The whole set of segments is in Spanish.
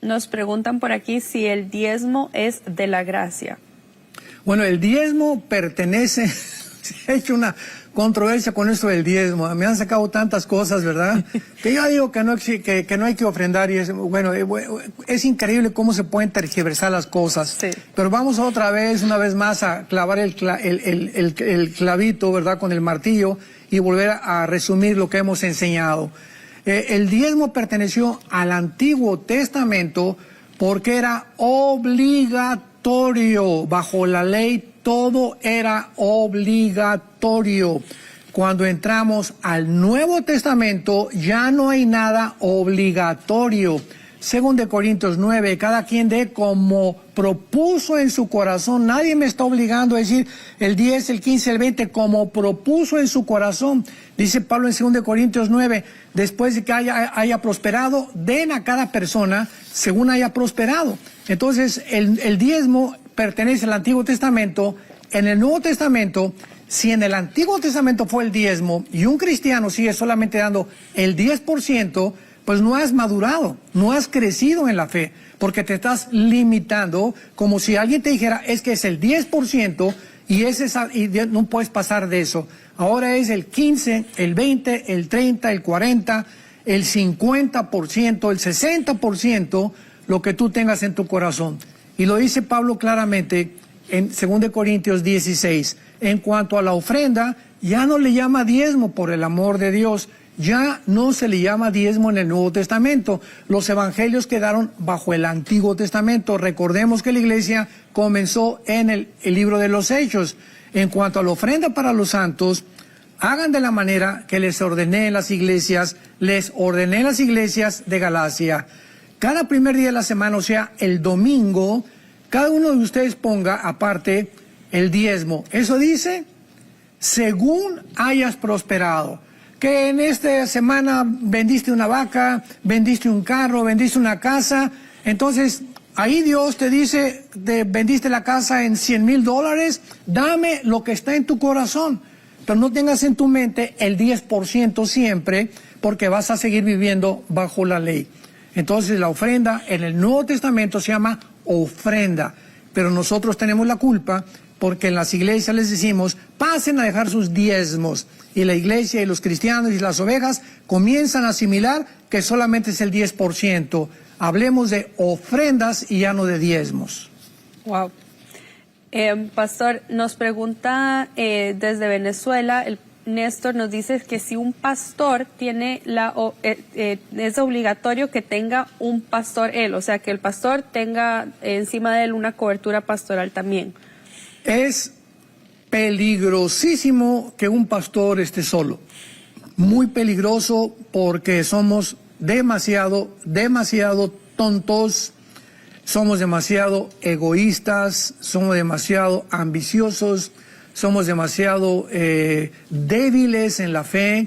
Nos preguntan por aquí si el diezmo es de la gracia. Bueno, el diezmo pertenece, se ha hecho una controversia con esto del diezmo. Me han sacado tantas cosas, ¿verdad? Que yo digo que no hay que ofrendar y es increíble cómo se pueden tergiversar las cosas. Sí. Pero vamos una vez más a clavar el clavito, ¿verdad? Con el martillo y volver a resumir lo que hemos enseñado. El diezmo perteneció al Antiguo Testamento porque era obligatorio. Bajo la ley todo era obligatorio. Cuando entramos al Nuevo Testamento ya no hay nada obligatorio. Según de Corintios 9, cada quien dé como propuso en su corazón. Nadie me está obligando a decir el 10, el 15, el 20, como propuso en su corazón. Dice Pablo en 2 de Corintios 9, después de que haya prosperado, den a cada persona según haya prosperado. Entonces, el diezmo pertenece al Antiguo Testamento. En el Nuevo Testamento, si en el Antiguo Testamento fue el diezmo y un cristiano sigue solamente dando el 10%, pues no has madurado, no has crecido en la fe, porque te estás limitando, como si alguien te dijera, es que es el 10% y no puedes pasar de eso. Ahora es el 15, el 20, el 30, el 40, el 50%, el 60%, lo que tú tengas en tu corazón. Y lo dice Pablo claramente en 2 Corintios 16. En cuanto a la ofrenda, ya no le llama diezmo por el amor de Dios. Ya no se le llama diezmo en el Nuevo Testamento. Los evangelios quedaron bajo el Antiguo Testamento. Recordemos que la iglesia comenzó en el libro de los Hechos. En cuanto a la ofrenda para los santos, hagan de la manera que les ordené en las iglesias de Galacia. Cada primer día de la semana, o sea, el domingo, cada uno de ustedes ponga aparte el diezmo. Eso dice, según hayas prosperado. Que en esta semana vendiste una vaca, vendiste un carro, vendiste una casa, entonces ahí Dios te dice, vendiste la casa en $100,000, dame lo que está en tu corazón, pero no tengas en tu mente el 10% siempre, porque vas a seguir viviendo bajo la ley. Entonces la ofrenda en el Nuevo Testamento se llama ofrenda, pero nosotros tenemos la culpa porque en las iglesias les decimos, pasen a dejar sus diezmos. Y la iglesia y los cristianos y las ovejas comienzan a asimilar que solamente es el 10%. Hablemos de ofrendas y ya no de diezmos. Wow. Pastor, nos pregunta desde Venezuela, Néstor nos dice que si un pastor tiene es obligatorio que tenga un pastor él, o sea, que el pastor tenga encima de él una cobertura pastoral también. Es peligrosísimo que un pastor esté solo. Muy peligroso porque somos demasiado tontos, somos demasiado egoístas, somos demasiado ambiciosos, somos demasiado débiles en la fe,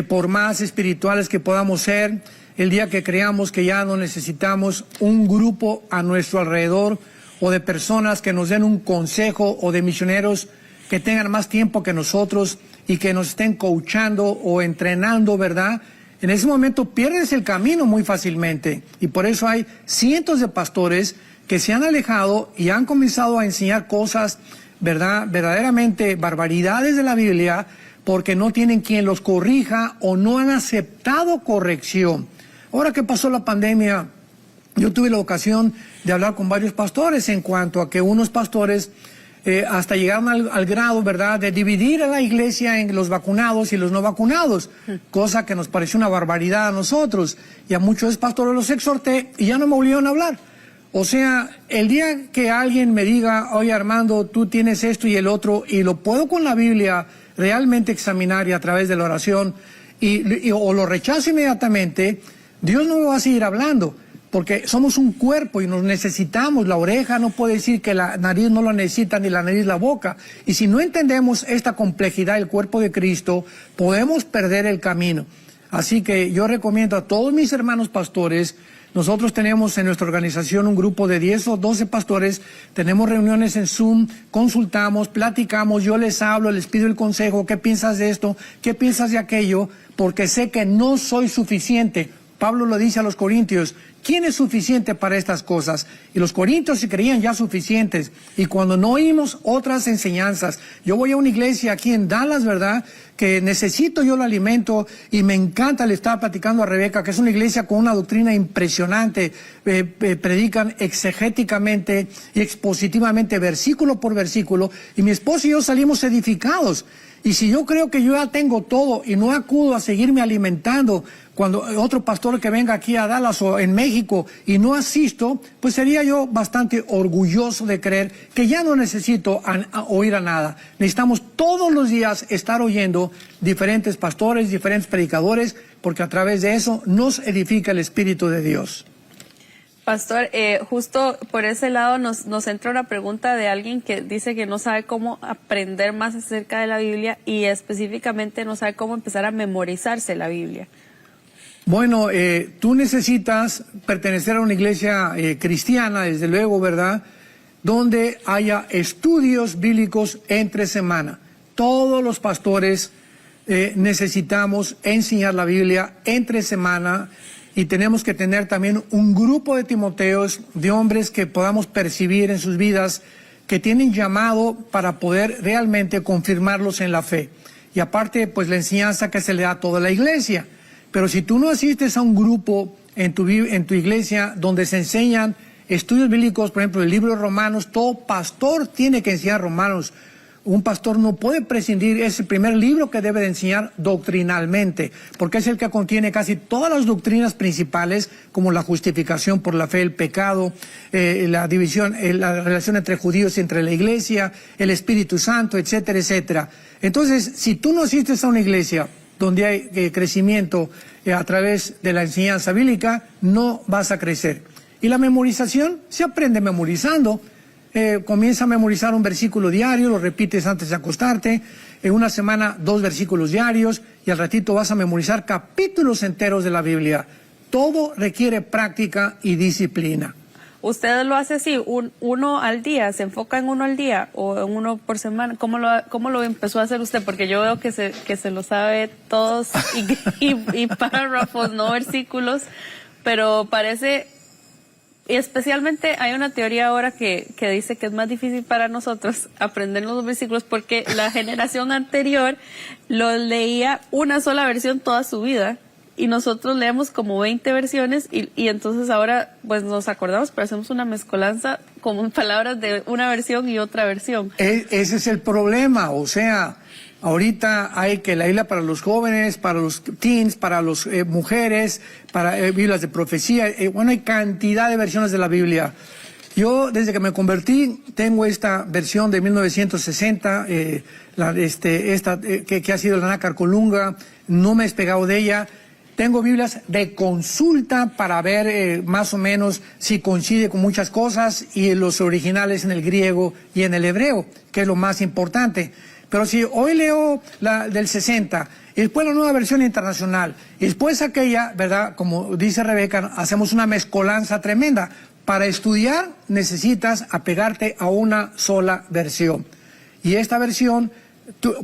por más espirituales que podamos ser. El día que creamos que ya no necesitamos un grupo a nuestro alrededor o de personas que nos den un consejo o de misioneros que tengan más tiempo que nosotros y que nos estén coachando o entrenando, ¿verdad? En ese momento pierdes el camino muy fácilmente y por eso hay cientos de pastores que se han alejado y han comenzado a enseñar cosas, ¿verdad? Verdaderamente barbaridades de la Biblia porque no tienen quien los corrija o no han aceptado corrección. Ahora que pasó la pandemia, yo tuve la ocasión de hablar con varios pastores en cuanto a que unos pastores hasta llegaron al grado, ¿verdad?, de dividir a la iglesia en los vacunados y los no vacunados, cosa que nos pareció una barbaridad a nosotros. Y a muchos pastores los exhorté y ya no me volvieron a hablar. O sea, el día que alguien me diga, oye Armando, tú tienes esto y el otro, y lo puedo con la Biblia realmente examinar y a través de la oración, o lo rechazo inmediatamente, Dios no me va a seguir hablando. Porque somos un cuerpo y nos necesitamos. La oreja no puede decir que la nariz no la necesita, ni la nariz la boca. Y si no entendemos esta complejidad del cuerpo de Cristo, podemos perder el camino. Así que yo recomiendo a todos mis hermanos pastores, nosotros tenemos en nuestra organización un grupo de 10 o 12 pastores, tenemos reuniones en Zoom, consultamos, platicamos, yo les hablo, les pido el consejo, ¿qué piensas de esto? ¿Qué piensas de aquello? Porque sé que no soy suficiente. Pablo lo dice a los corintios, ¿quién es suficiente para estas cosas? Y los corintios se creían ya suficientes. Y cuando no oímos otras enseñanzas, yo voy a una iglesia aquí en Dallas, ¿verdad?, que necesito yo el alimento y me encanta, le estaba platicando a Rebeca, que es una iglesia con una doctrina impresionante, predican exegéticamente y expositivamente, versículo por versículo, y mi esposo y yo salimos edificados. Y si yo creo que yo ya tengo todo y no acudo a seguirme alimentando cuando otro pastor que venga aquí a Dallas o en México y no asisto, pues sería yo bastante orgulloso de creer que ya no necesito oír a nada. Necesitamos todos los días estar oyendo diferentes pastores, diferentes predicadores, porque a través de eso nos edifica el Espíritu de Dios. Pastor, justo por ese lado nos entra una pregunta de alguien que dice que no sabe cómo aprender más acerca de la Biblia y específicamente no sabe cómo empezar a memorizarse la Biblia. Bueno, tú necesitas pertenecer a una iglesia cristiana, desde luego, ¿verdad?, donde haya estudios bíblicos entre semana. Todos los pastores necesitamos enseñar la Biblia entre semana. Y tenemos que tener también un grupo de Timoteos, de hombres que podamos percibir en sus vidas, que tienen llamado para poder realmente confirmarlos en la fe. Y aparte, pues la enseñanza que se le da a toda la iglesia. Pero si tú no asistes a un grupo en tu iglesia donde se enseñan estudios bíblicos, por ejemplo, el libro de Romanos, todo pastor tiene que enseñar Romanos. Un pastor no puede prescindir, es el primer libro que debe de enseñar doctrinalmente, porque es el que contiene casi todas las doctrinas principales, como la justificación por la fe, el pecado, la división, la relación entre judíos y entre la iglesia, el Espíritu Santo, etcétera, etcétera. Entonces, si tú no asistes a una iglesia donde hay crecimiento a través de la enseñanza bíblica, no vas a crecer. Y la memorización se aprende memorizando. Comienza a memorizar un versículo diario, lo repites antes de acostarte, en una semana 2 versículos diarios y al ratito vas a memorizar capítulos enteros de la Biblia. Todo requiere práctica y disciplina. ¿Usted lo hace así, uno al día, se enfoca en uno al día o en uno por semana? ¿Cómo lo empezó a hacer usted? Porque yo veo que se lo sabe todos y párrafos, no versículos, pero parece... Y especialmente hay una teoría ahora que dice que es más difícil para nosotros aprender los versículos porque la generación anterior lo leía una sola versión toda su vida y nosotros leemos como 20 versiones y entonces ahora pues nos acordamos, pero hacemos una mezcolanza con palabras de una versión y otra versión. Ese es el problema, o sea... Ahorita hay que la Biblia para los jóvenes, para los teens, para las mujeres, para Biblias de profecía. Bueno, hay cantidad de versiones de la Biblia. Yo, desde que me convertí, tengo esta versión de 1960, que ha sido la Nácar Colunga, no me he despegado de ella. Tengo Biblias de consulta para ver más o menos si coincide con muchas cosas y los originales en el griego y en el hebreo, que es lo más importante. Pero si hoy leo la del 60, y después la nueva versión internacional, y después aquella, ¿verdad? Como dice Rebeca, hacemos una mezcolanza tremenda. Para estudiar necesitas apegarte a una sola versión. Y esta versión,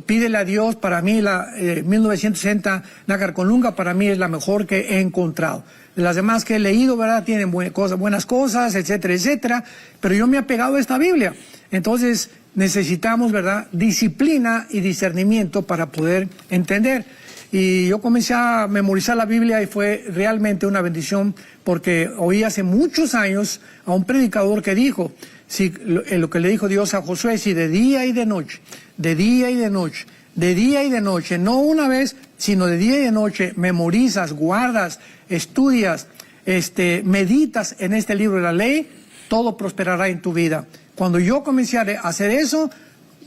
pídele a Dios, para mí la 1960 Nácar Colunga, para mí es la mejor que he encontrado. Las demás que he leído, ¿verdad? Tienen buenas cosas, etcétera, etcétera, pero yo me he apegado a esta Biblia. Entonces, necesitamos, ¿verdad?, disciplina y discernimiento para poder entender. Y yo comencé a memorizar la Biblia y fue realmente una bendición porque oí hace muchos años a un predicador que dijo, si lo que le dijo Dios a Josué, si de día y de noche, de día y de noche, de día y de noche, no una vez, sino de día y de noche, memorizas, guardas, estudias, meditas en este libro de la ley, todo prosperará en tu vida. Cuando yo comencé a hacer eso,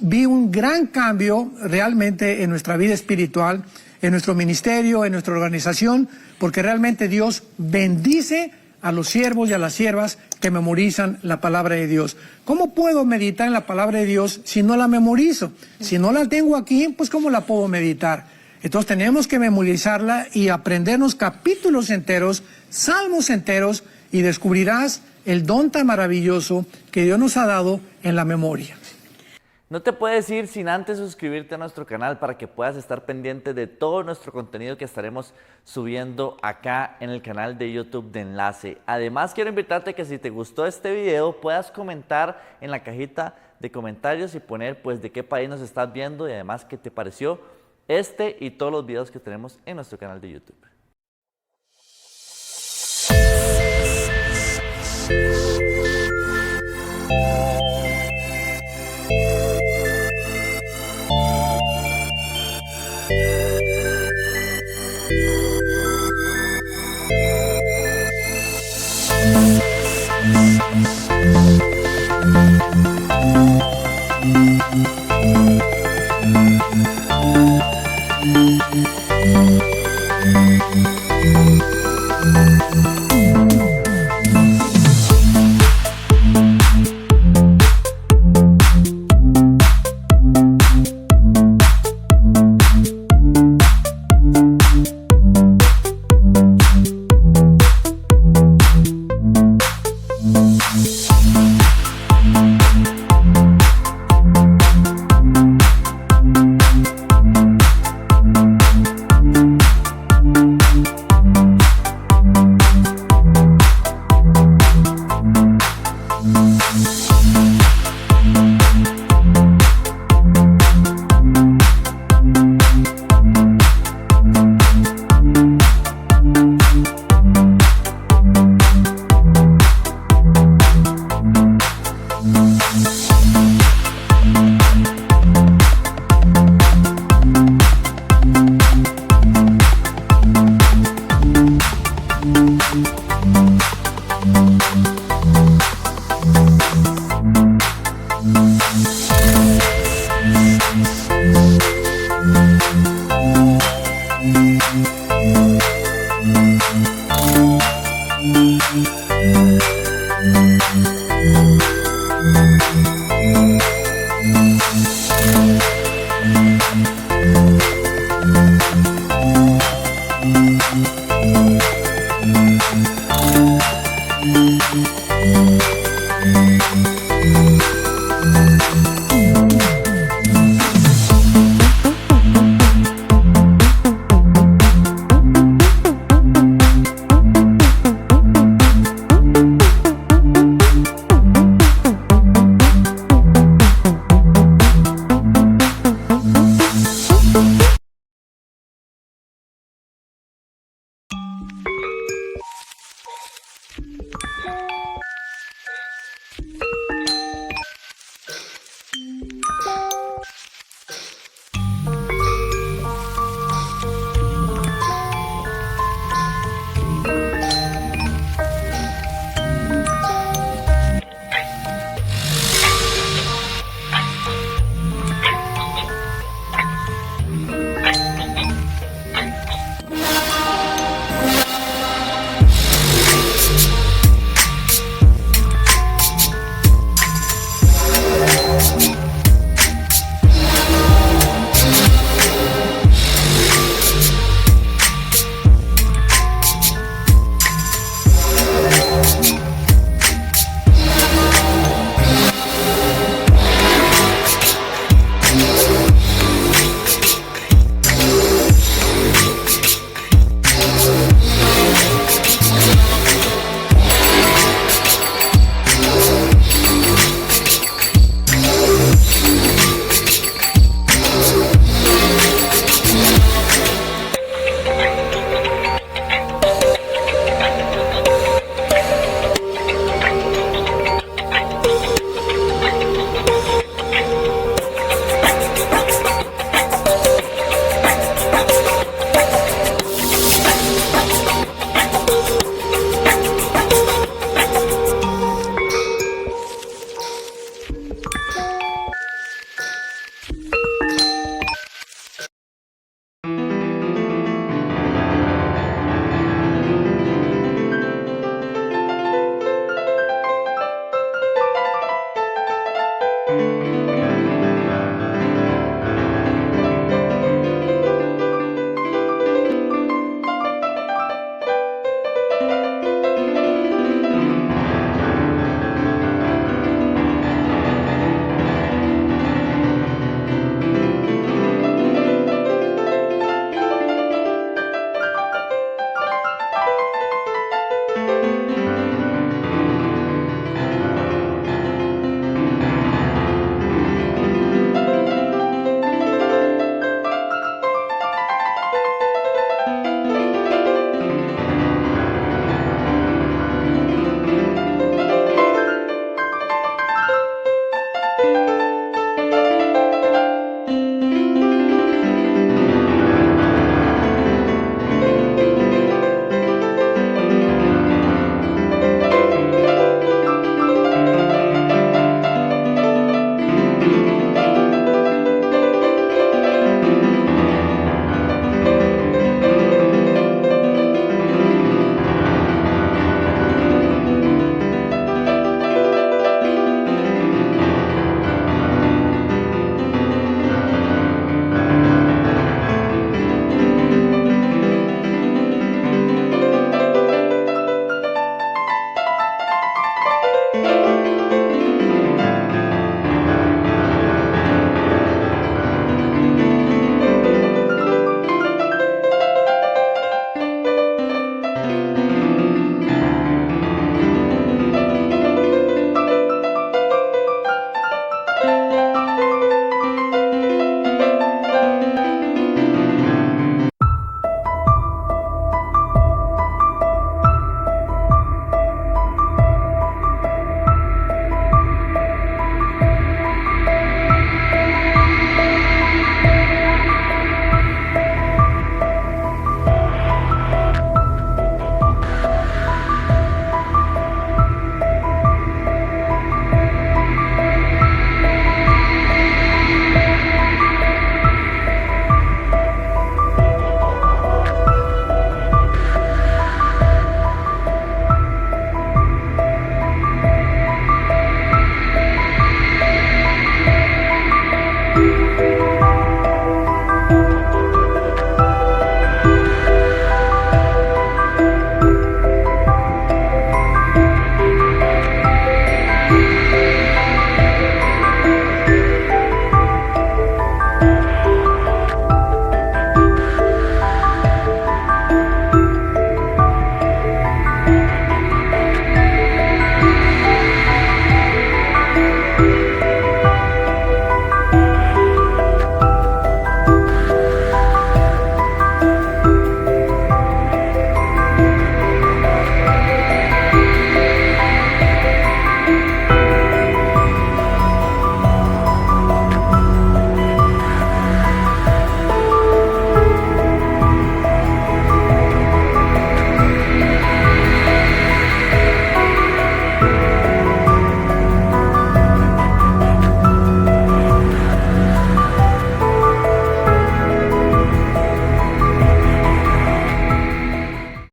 vi un gran cambio realmente en nuestra vida espiritual, en nuestro ministerio, en nuestra organización, porque realmente Dios bendice a los siervos y a las siervas que memorizan la palabra de Dios. ¿Cómo puedo meditar en la palabra de Dios si no la memorizo? Si no la tengo aquí, pues ¿cómo la puedo meditar? Entonces tenemos que memorizarla y aprendernos capítulos enteros, salmos enteros, y descubrirás el don tan maravilloso que Dios nos ha dado en la memoria. No te puedes ir sin antes suscribirte a nuestro canal para que puedas estar pendiente de todo nuestro contenido que estaremos subiendo acá en el canal de YouTube de Enlace. Además, quiero invitarte a que si te gustó este video puedas comentar en la cajita de comentarios y poner pues de qué país nos estás viendo y además qué te pareció este y todos los videos que tenemos en nuestro canal de YouTube.